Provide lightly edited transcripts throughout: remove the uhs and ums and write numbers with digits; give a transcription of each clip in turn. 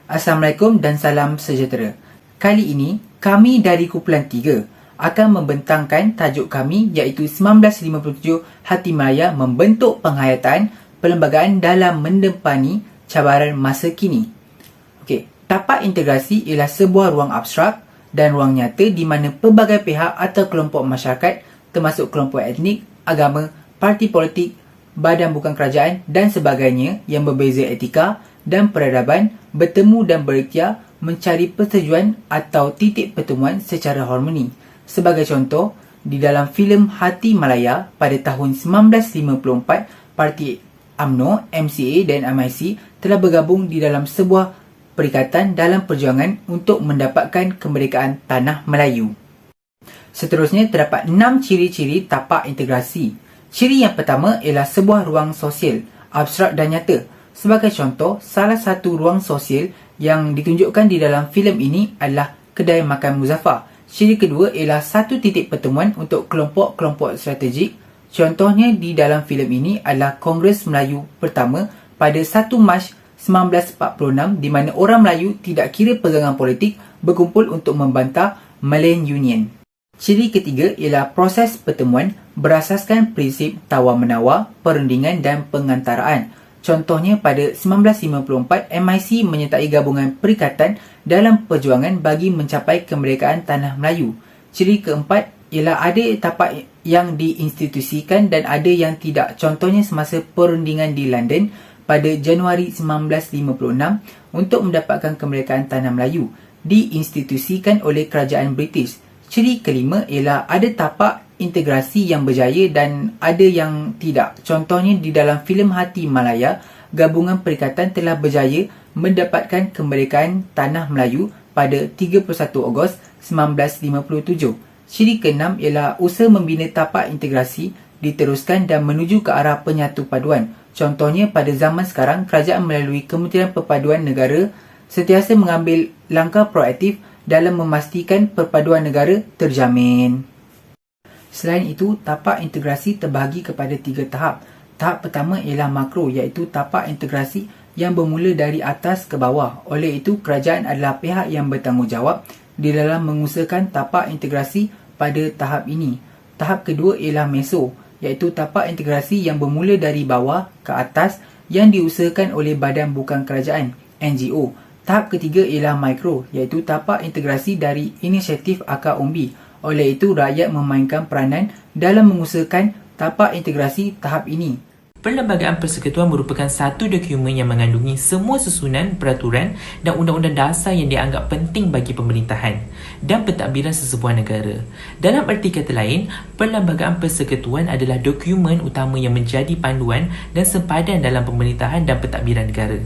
Assalamualaikum dan salam sejahtera. Kali ini, kami dari Kumpulan 3 akan membentangkan tajuk kami iaitu 1957 Hati Malaya membentuk penghayatan perlembagaan dalam mendepani cabaran masa kini. Tapak integrasi ialah sebuah ruang abstrak dan ruang nyata di mana pelbagai pihak atau kelompok masyarakat termasuk kelompok etnik, agama, parti politik, badan bukan kerajaan dan sebagainya yang berbeza etika dan peradaban bertemu dan berikhtiar mencari persetujuan atau titik pertemuan secara harmoni. Sebagai contoh, di dalam filem Hati Malaya pada tahun 1954, Parti UMNO, MCA dan MIC telah bergabung di dalam sebuah perikatan dalam perjuangan untuk mendapatkan kemerdekaan Tanah Melayu. Seterusnya, terdapat 6 ciri-ciri tapak integrasi. Ciri yang pertama ialah sebuah ruang sosial, abstrak dan nyata. Sebagai contoh, salah satu ruang sosial yang ditunjukkan di dalam filem ini adalah Kedai Makan Muzaffar. Ciri kedua ialah satu titik pertemuan untuk kelompok-kelompok strategik. Contohnya di dalam filem ini adalah Kongres Melayu pertama pada 1 Mac 1946 di mana orang Melayu tidak kira pegangan politik berkumpul untuk membantah Malayan Union. Ciri ketiga ialah proses pertemuan berasaskan prinsip tawar-menawar, perundingan dan pengantaraan. Contohnya pada 1954, MIC menyertai gabungan perikatan dalam perjuangan bagi mencapai kemerdekaan Tanah Melayu. Ciri keempat ialah ada tapak yang diinstitusikan dan ada yang tidak. Contohnya semasa perundingan di London pada Januari 1956 untuk mendapatkan kemerdekaan Tanah Melayu diinstitusikan oleh kerajaan British. Ciri kelima ialah ada tapak integrasi yang berjaya dan ada yang tidak. Contohnya di dalam filem Hati Malaya, gabungan perikatan telah berjaya mendapatkan kemerdekaan Tanah Melayu pada 31 Ogos 1957. Ciri keenam ialah usaha membina tapak integrasi diteruskan dan menuju ke arah penyatu paduan. Contohnya pada zaman sekarang, kerajaan melalui Kementerian Perpaduan Negara sentiasa mengambil langkah proaktif dalam memastikan perpaduan negara terjamin. Selain itu, tapak integrasi terbahagi kepada 3 tahap. Tahap pertama ialah makro iaitu tapak integrasi yang bermula dari atas ke bawah. Oleh itu, kerajaan adalah pihak yang bertanggungjawab di dalam mengusahakan tapak integrasi pada tahap ini. Tahap kedua ialah meso iaitu tapak integrasi yang bermula dari bawah ke atas yang diusahakan oleh badan bukan kerajaan, NGO. Tahap ketiga ialah mikro iaitu tapak integrasi dari inisiatif akar umbi. Oleh itu, rakyat memainkan peranan dalam mengusahakan tapak integrasi tahap ini. Perlembagaan Persekutuan merupakan satu dokumen yang mengandungi semua susunan, peraturan dan undang-undang dasar yang dianggap penting bagi pemerintahan dan pentadbiran sesebuah negara. Dalam erti kata lain, Perlembagaan Persekutuan adalah dokumen utama yang menjadi panduan dan sempadan dalam pemerintahan dan pentadbiran negara.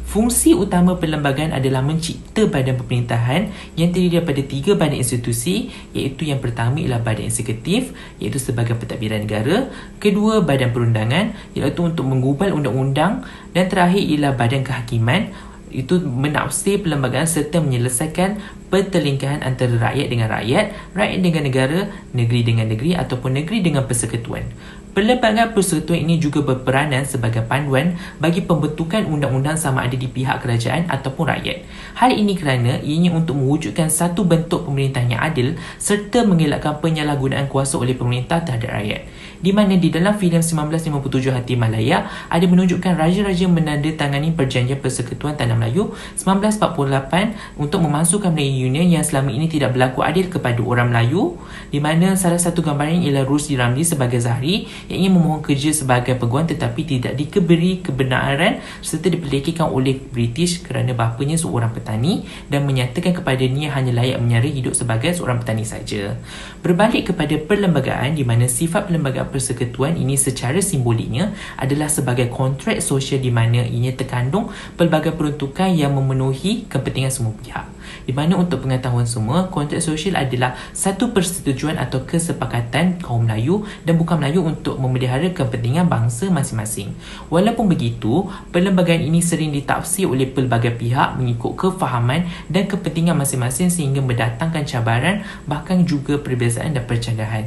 Fungsi utama perlembagaan adalah mencipta badan pemerintahan yang terdiri daripada 3 badan institusi, iaitu yang pertama ialah badan eksekutif iaitu sebagai pentadbiran negara, kedua badan perundangan iaitu untuk menggubal undang-undang dan terakhir ialah badan kehakiman itu menafsir perlembagaan serta menyelesaikan pertelingkahan antara rakyat dengan rakyat, rakyat dengan negara, negeri dengan negeri ataupun negeri dengan persekutuan. Perlembagaan persekutuan ini juga berperanan sebagai panduan bagi pembentukan undang-undang sama ada di pihak kerajaan ataupun rakyat. Hal ini kerana ianya untuk mewujudkan satu bentuk pemerintahan yang adil serta mengelakkan penyalahgunaan kuasa oleh pemerintah terhadap rakyat. Di mana di dalam filem 1957 Hati Malaya ada menunjukkan raja-raja menandatangani perjanjian persekutuan Tanah Melayu 1948 untuk memasukkan Malayan Union yang selama ini tidak berlaku adil kepada orang Melayu, di mana salah satu gambaran ialah Rusdi Ramli sebagai Zahri yang ingin memohon kerja sebagai peguam tetapi tidak diberi kebenaran serta diperlekehkan oleh British kerana bapanya seorang petani dan menyatakan kepadanya hanya layak menyara hidup sebagai seorang petani saja. Berbalik kepada perlembagaan, di mana sifat perlembagaan persekutuan ini secara simboliknya adalah sebagai kontrak sosial di mana ianya terkandung pelbagai peruntukan yang memenuhi kepentingan semua pihak. Di mana untuk pengetahuan semua, kontrak sosial adalah satu persetujuan atau kesepakatan kaum Melayu dan bukan Melayu untuk memelihara kepentingan bangsa masing-masing. Walaupun begitu, perlembagaan ini sering ditafsir oleh pelbagai pihak mengikut kefahaman dan kepentingan masing-masing sehingga mendatangkan cabaran bahkan juga perbezaan dan percandahan.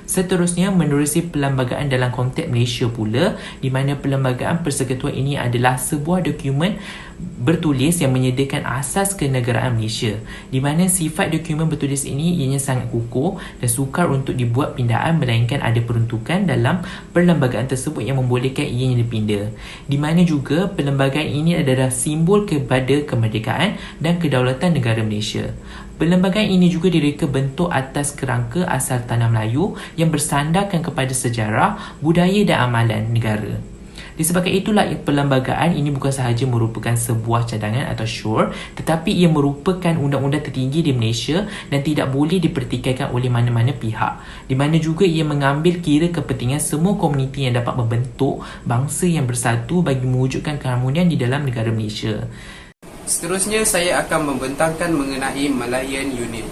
Seterusnya, menerusi perlembagaan dalam konteks Malaysia pula, di mana perlembagaan persekutuan ini adalah sebuah dokumen bertulis yang menyediakan asas kenegaraan Malaysia, di mana sifat dokumen bertulis ini ianya sangat kukuh dan sukar untuk dibuat pindaan, melainkan ada peruntukan dalam perlembagaan tersebut yang membolehkan ianya dipinda, di mana juga perlembagaan ini adalah simbol kepada kemerdekaan dan kedaulatan negara Malaysia. Perlembagaan ini juga direka bentuk atas kerangka asal tanah Melayu yang bersandarkan kepada sejarah, budaya dan amalan negara. Disebabkan itulah perlembagaan ini bukan sahaja merupakan sebuah cadangan atau syur, tetapi ia merupakan undang-undang tertinggi di Malaysia dan tidak boleh dipertikaikan oleh mana-mana pihak, di mana juga ia mengambil kira kepentingan semua komuniti yang dapat membentuk bangsa yang bersatu bagi mewujudkan keharmonian di dalam negara Malaysia. Seterusnya, saya akan membentangkan mengenai Malayan Union.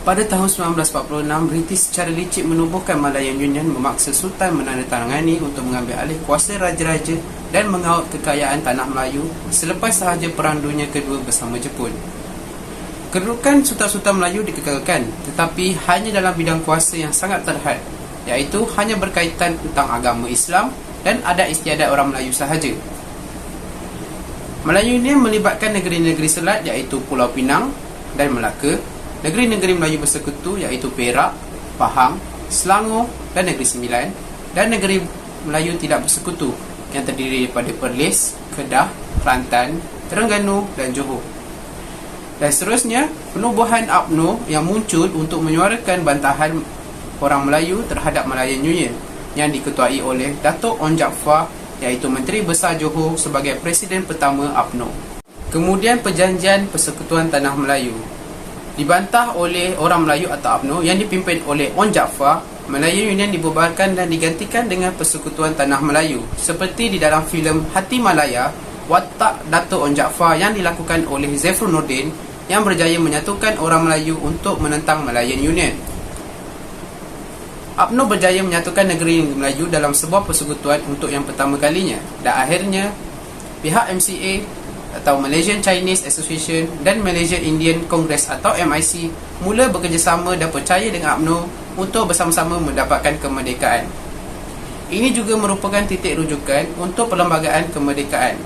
Pada tahun 1946, British secara licik menubuhkan Malayan Union, memaksa Sultan menandatangani untuk mengambil alih kuasa raja-raja dan mengaut kekayaan tanah Melayu selepas sahaja Perang Dunia Kedua bersama Jepun. Kedudukan Sultan-Sultan Melayu dikekalkan, tetapi hanya dalam bidang kuasa yang sangat terhad, iaitu hanya berkaitan tentang agama Islam dan adat istiadat orang Melayu sahaja. Malayan Union melibatkan negeri-negeri selat iaitu Pulau Pinang dan Melaka, negeri-negeri Melayu bersekutu iaitu Perak, Pahang, Selangor dan Negeri Sembilan, dan negeri Melayu tidak bersekutu yang terdiri daripada Perlis, Kedah, Kelantan, Terengganu dan Johor. Dan seterusnya, penubuhan UMNO yang muncul untuk menyuarakan bantahan orang Melayu terhadap Malayan Union yang diketuai oleh Datuk Onn Jaafar, iaitu Menteri Besar Johor sebagai Presiden pertama UMNO. Kemudian Perjanjian Persekutuan Tanah Melayu dibantah oleh orang Melayu atau UMNO yang dipimpin oleh Onn Jaafar. Malayan Union dibubarkan dan digantikan dengan Persekutuan Tanah Melayu, seperti di dalam filem Hati Malaya watak Datuk Onn Jaafar yang dilakukan oleh Zafrul Nordin, yang berjaya menyatukan orang Melayu untuk menentang Malayan Union. UMNO berjaya menyatukan negeri Melayu dalam sebuah persekutuan untuk yang pertama kalinya, dan akhirnya pihak MCA atau Malaysian Chinese Association dan Malaysia Indian Congress atau MIC mula bekerjasama dan percaya dengan UMNO untuk bersama-sama mendapatkan kemerdekaan. Ini juga merupakan titik rujukan untuk perlembagaan kemerdekaan.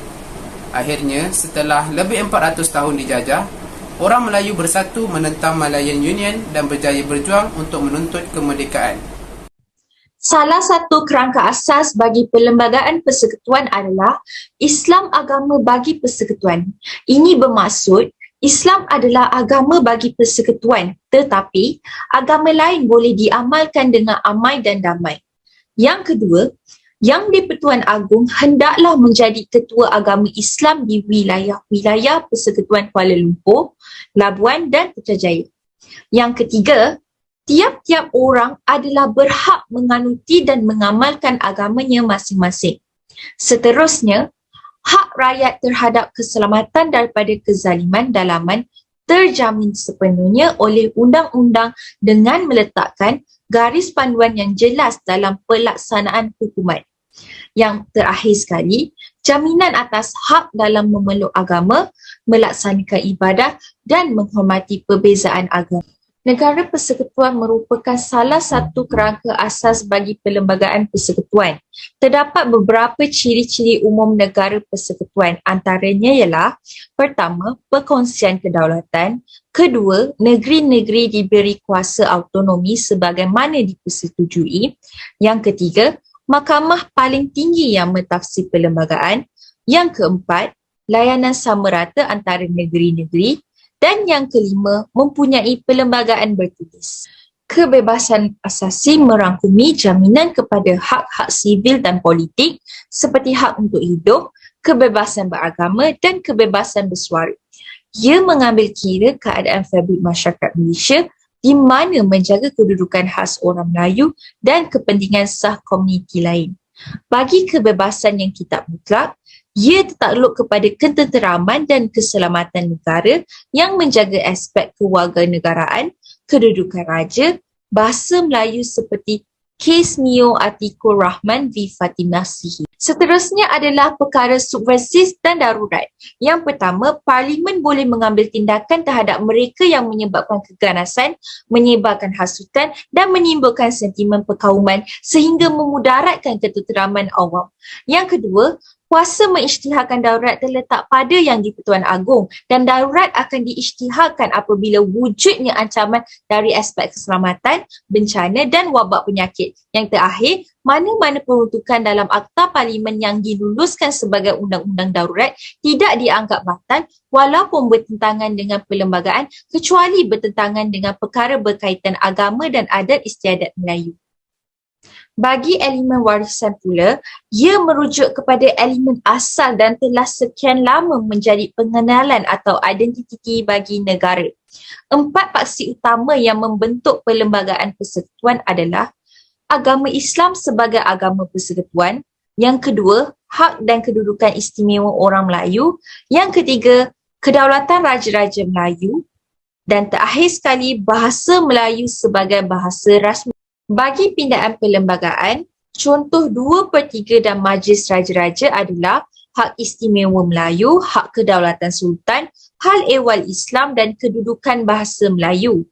Akhirnya, setelah lebih 400 tahun dijajah, orang Melayu bersatu menentang Malayan Union dan berjaya berjuang untuk menuntut kemerdekaan. Salah satu kerangka asas bagi perlembagaan persekutuan adalah Islam agama bagi persekutuan. Ini bermaksud Islam adalah agama bagi persekutuan, tetapi agama lain boleh diamalkan dengan amai dan damai. Yang kedua, Yang di-Pertuan Agong hendaklah menjadi ketua agama Islam di wilayah-wilayah Persekutuan Kuala Lumpur, Labuan dan Putrajaya. Yang ketiga, tiap-tiap orang adalah berhak menganuti dan mengamalkan agamanya masing-masing. Seterusnya, hak rakyat terhadap keselamatan daripada kezaliman dalaman terjamin sepenuhnya oleh undang-undang dengan meletakkan garis panduan yang jelas dalam pelaksanaan hukuman. Yang terakhir sekali, jaminan atas hak dalam memeluk agama, melaksanakan ibadah dan menghormati perbezaan agama. Negara persekutuan merupakan salah satu kerangka asas bagi perlembagaan persekutuan. Terdapat beberapa ciri-ciri umum negara persekutuan, antaranya ialah: pertama, perkongsian kedaulatan; kedua, negeri-negeri diberi kuasa autonomi sebagaimana dipersetujui; yang ketiga, mahkamah paling tinggi yang mentafsir perlembagaan; yang keempat, layanan sama rata antara negeri-negeri; dan yang kelima, mempunyai perlembagaan bertulis. Kebebasan asasi merangkumi jaminan kepada hak-hak sivil dan politik seperti hak untuk hidup, kebebasan beragama dan kebebasan bersuara. Ia mengambil kira keadaan fabrik masyarakat Malaysia di mana menjaga kedudukan khas orang Melayu dan kepentingan sah komuniti lain. Bagi kebebasan yang kitab mutlak, ia tertakluk kepada ketenteraman dan keselamatan negara yang menjaga aspek kewarganegaraan, kedudukan raja, bahasa Melayu seperti kes Mio Atikur Rahman v Fatimah Sihi. Seterusnya adalah perkara subversif dan darurat. Yang pertama, Parlimen boleh mengambil tindakan terhadap mereka yang menyebabkan keganasan, menyebarkan hasutan dan menimbulkan sentimen perkauman sehingga memudaratkan ketenteraman awam. Yang kedua, kuasa mengisytiharkan darurat terletak pada Yang di-Pertuan Agong dan darurat akan diisytiharkan apabila wujudnya ancaman dari aspek keselamatan, bencana dan wabak penyakit. Yang terakhir, mana-mana peruntukan dalam Akta Parlimen yang diluluskan sebagai undang-undang darurat tidak dianggap batal walaupun bertentangan dengan perlembagaan kecuali bertentangan dengan perkara berkaitan agama dan adat istiadat Melayu. Bagi elemen warisan pula, ia merujuk kepada elemen asal dan telah sekian lama menjadi pengenalan atau identiti bagi negara. 4 paksi utama yang membentuk perlembagaan persekutuan adalah agama Islam sebagai agama persekutuan, yang kedua, hak dan kedudukan istimewa orang Melayu, yang ketiga, kedaulatan Raja-Raja Melayu, dan terakhir sekali, bahasa Melayu sebagai bahasa rasmi. Bagi pindaan perlembagaan, contoh 2/3 dan Majlis Raja-Raja adalah hak istimewa Melayu, hak kedaulatan Sultan, hal ehwal Islam dan kedudukan bahasa Melayu.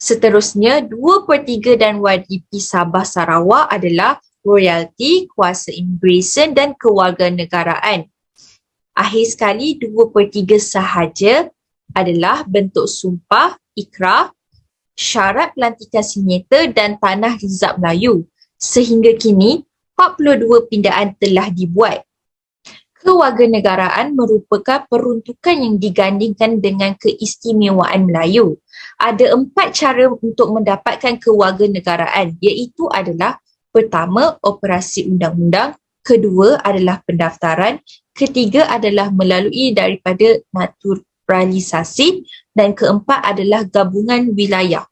Seterusnya, 2/3 dan YDP Sabah Sarawak adalah royalti, kuasa immigration dan kewarganegaraan. Akhir sekali, 2/3 sahaja adalah bentuk sumpah, ikrar, syarat pelantikan sineta dan tanah rizab Melayu. Sehingga kini, 42 pindaan telah dibuat. Kewarganegaraan merupakan peruntukan yang digandingkan dengan keistimewaan Melayu. Ada 4 cara untuk mendapatkan kewarganegaraan, iaitu adalah pertama, operasi undang-undang, kedua adalah pendaftaran, ketiga adalah melalui daripada naturalisasi dan keempat adalah gabungan wilayah.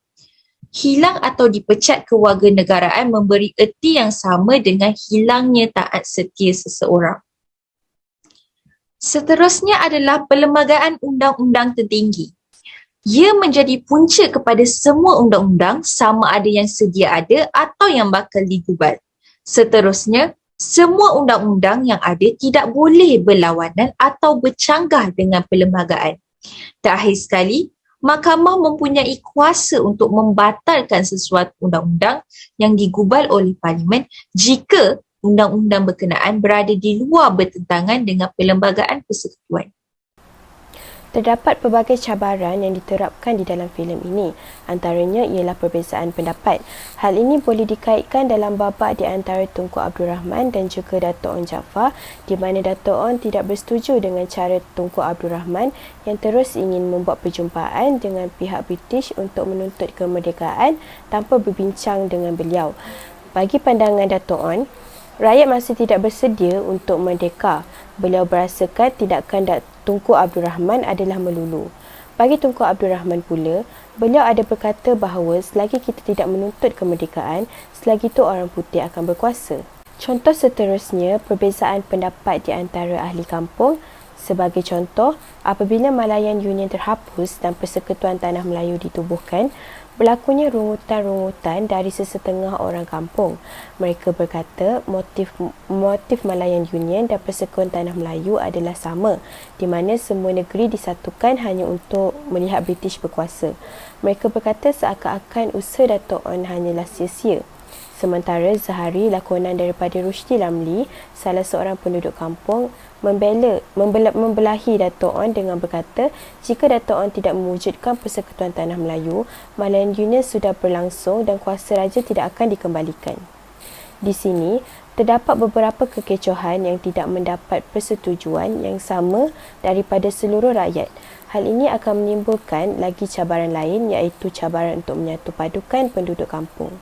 Hilang atau dipecat kewarganegaraan memberi erti yang sama dengan hilangnya taat setia seseorang. Seterusnya adalah perlembagaan undang-undang tertinggi. Ia menjadi punca kepada semua undang-undang sama ada yang sedia ada atau yang bakal digubal. Seterusnya, semua undang-undang yang ada tidak boleh berlawanan atau bercanggah dengan perlembagaan. Terakhir sekali, Mahkamah mempunyai kuasa untuk membatalkan sesuatu undang-undang yang digubal oleh Parlimen jika undang-undang berkenaan berada di luar bertentangan dengan perlembagaan persekutuan. Terdapat pelbagai cabaran yang diterapkan di dalam filem ini. Antaranya ialah perbezaan pendapat. Hal ini boleh dikaitkan dalam babak di antara Tunku Abdul Rahman dan juga Dato' On Jaafar, di mana Dato' On tidak bersetuju dengan cara Tunku Abdul Rahman yang terus ingin membuat perjumpaan dengan pihak British untuk menuntut kemerdekaan tanpa berbincang dengan beliau. Bagi pandangan Dato' On, rakyat masih tidak bersedia untuk merdeka. Beliau berasakan tindakan Tunku Abdul Rahman adalah melulu. Bagi Tunku Abdul Rahman pula, beliau ada berkata bahawa selagi kita tidak menuntut kemerdekaan, selagi itu orang putih akan berkuasa. Contoh seterusnya, perbezaan pendapat di antara ahli kampung. Sebagai contoh, apabila Malayan Union terhapus dan Persekutuan Tanah Melayu ditubuhkan, berlakunya rungutan-rungutan dari sesetengah orang kampung. Mereka berkata motif Malayan Union dan Persekutuan Tanah Melayu adalah sama, di mana semua negeri disatukan hanya untuk melihat British berkuasa. Mereka berkata seakan-akan usaha Dato' On hanyalah sia-sia. Sementara Zahari, lakonan daripada Rushdie Ramli, salah seorang penduduk kampung, membelahi Dato' On dengan berkata, jika Dato' On tidak mewujudkan Persekutuan Tanah Melayu, Malayan Union sudah berlangsung dan kuasa raja tidak akan dikembalikan. Di sini, terdapat beberapa kekecohan yang tidak mendapat persetujuan yang sama daripada seluruh rakyat. Hal ini akan menimbulkan lagi cabaran lain, iaitu cabaran untuk menyatu padukan penduduk kampung.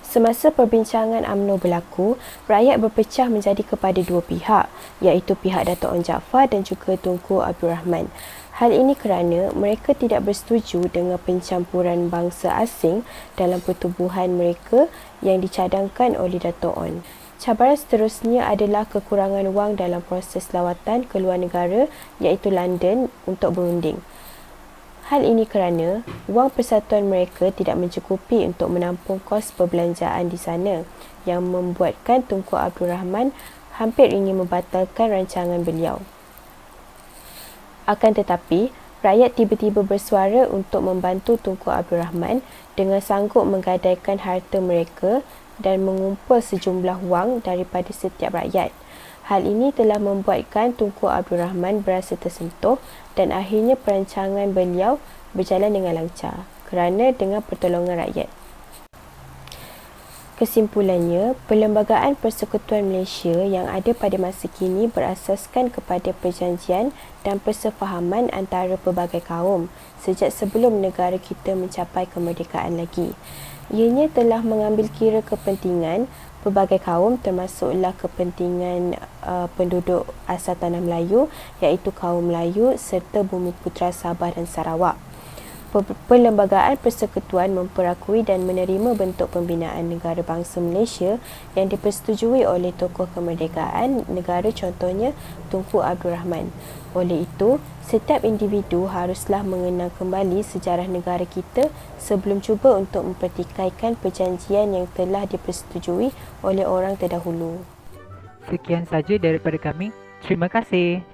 Semasa perbincangan UMNO berlaku, rakyat berpecah menjadi kepada dua pihak, iaitu pihak Dato' On Jaafar dan juga Tunku Abdul Rahman. Hal ini kerana mereka tidak bersetuju dengan pencampuran bangsa asing dalam pertubuhan mereka yang dicadangkan oleh Dato' On. Cabaran seterusnya adalah kekurangan wang dalam proses lawatan ke luar negara, iaitu London, untuk berunding. Hal ini kerana wang persatuan mereka tidak mencukupi untuk menampung kos perbelanjaan di sana, yang membuatkan Tunku Abdul Rahman hampir ingin membatalkan rancangan beliau. Akan tetapi, rakyat tiba-tiba bersuara untuk membantu Tunku Abdul Rahman dengan sanggup menggadaikan harta mereka dan mengumpul sejumlah wang daripada setiap rakyat. Hal ini telah membuatkan Tunku Abdul Rahman berasa tersentuh dan akhirnya perancangan beliau berjalan dengan lancar kerana dengan pertolongan rakyat. Kesimpulannya, Perlembagaan Persekutuan Malaysia yang ada pada masa kini berasaskan kepada perjanjian dan persefahaman antara pelbagai kaum sejak sebelum negara kita mencapai kemerdekaan lagi. Ianya telah mengambil kira kepentingan pelbagai kaum termasuklah kepentingan penduduk asal Tanah Melayu iaitu kaum Melayu serta Bumiputera Sabah dan Sarawak. Perlembagaan Persekutuan memperakui dan menerima bentuk pembinaan negara bangsa Malaysia yang dipersetujui oleh tokoh kemerdekaan negara contohnya Tunku Abdul Rahman. Oleh itu, setiap individu haruslah mengenal kembali sejarah negara kita sebelum cuba untuk mempertikaikan perjanjian yang telah dipersetujui oleh orang terdahulu. Sekian saja daripada kami. Terima kasih.